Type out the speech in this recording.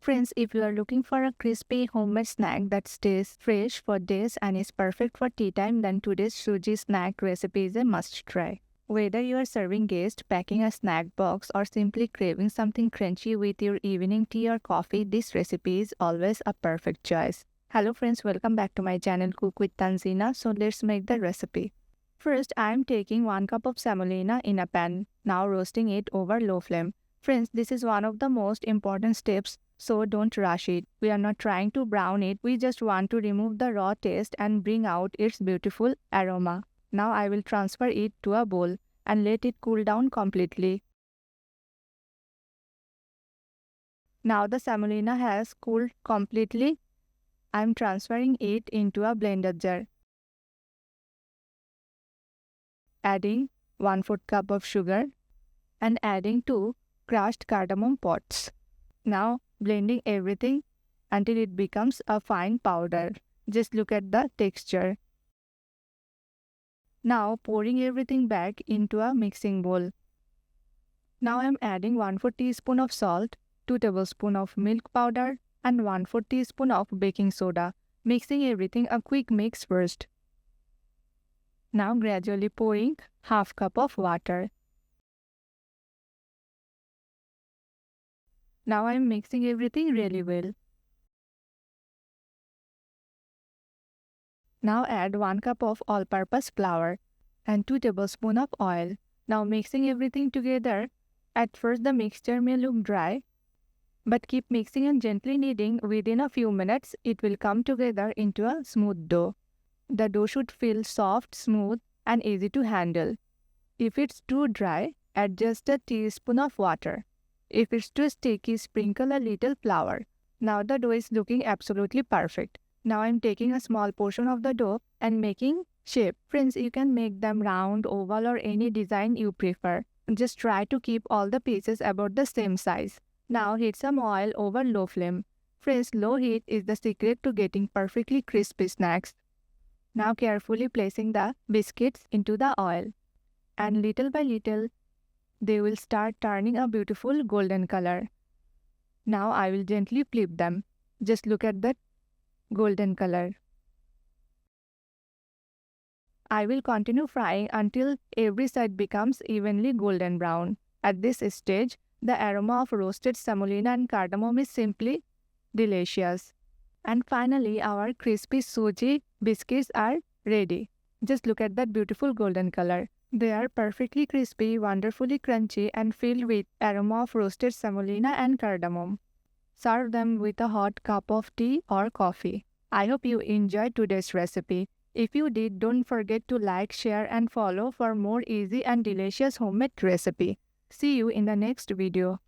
Friends, if you are looking for a crispy homemade snack that stays fresh for days and is perfect for tea time, then today's Suji snack recipe is a must try. Whether you are serving guests, packing a snack box, or simply craving something crunchy with your evening tea or coffee, this recipe is always a perfect choice. Hello friends, welcome back to my channel Cook with Tanzina. So let's make the recipe. First, I am taking 1 cup of semolina in a pan, now roasting it over low flame. Friends, this is one of the most important steps, so don't rush it. We are not trying to brown it, we just want to remove the raw taste and bring out its beautiful aroma. Now I will transfer it to a bowl and let it cool down completely. Now the semolina has cooled completely. I am transferring it into a blender jar. Adding 1/4 cup of sugar and adding 2 crushed cardamom pods. Now blending everything until it becomes a fine powder. Just look at the texture. Now pouring everything back into a mixing bowl. Now I am adding 1/4 teaspoon of salt, 2 tablespoons of milk powder and 1/4 teaspoon of baking soda. Mixing everything a quick mix first. Now gradually pouring 1/2 cup of water. Now I am mixing everything really well. Now add 1 cup of all-purpose flour and 2 tablespoons of oil. Now mixing everything together. At first the mixture may look dry, but keep mixing and gently kneading. Within a few minutes, it will come together into a smooth dough. The dough should feel soft, smooth, and easy to handle. If it's too dry, add just a teaspoon of water. If it's too sticky, sprinkle a little flour. Now the dough is looking absolutely perfect. Now I'm taking a small portion of the dough and making shape. Friends, you can make them round, oval, or any design you prefer. Just try to keep all the pieces about the same size. Now heat some oil over low flame. Friends, low heat is the secret to getting perfectly crispy snacks. Now carefully placing the biscuits into the oil. And little by little, they will start turning a beautiful golden color. Now I will gently flip them. Just look at that golden color. I will continue frying until every side becomes evenly golden brown. At this stage, the aroma of roasted semolina and cardamom is simply delicious. And finally, our crispy Suji biscuits are ready. Just look at that beautiful golden color. They are perfectly crispy, wonderfully crunchy, and filled with aroma of roasted semolina and cardamom. Serve them with a hot cup of tea or coffee. I hope you enjoyed today's recipe. If you did, don't forget to like, share, and follow for more easy and delicious homemade recipe. See you in the next video.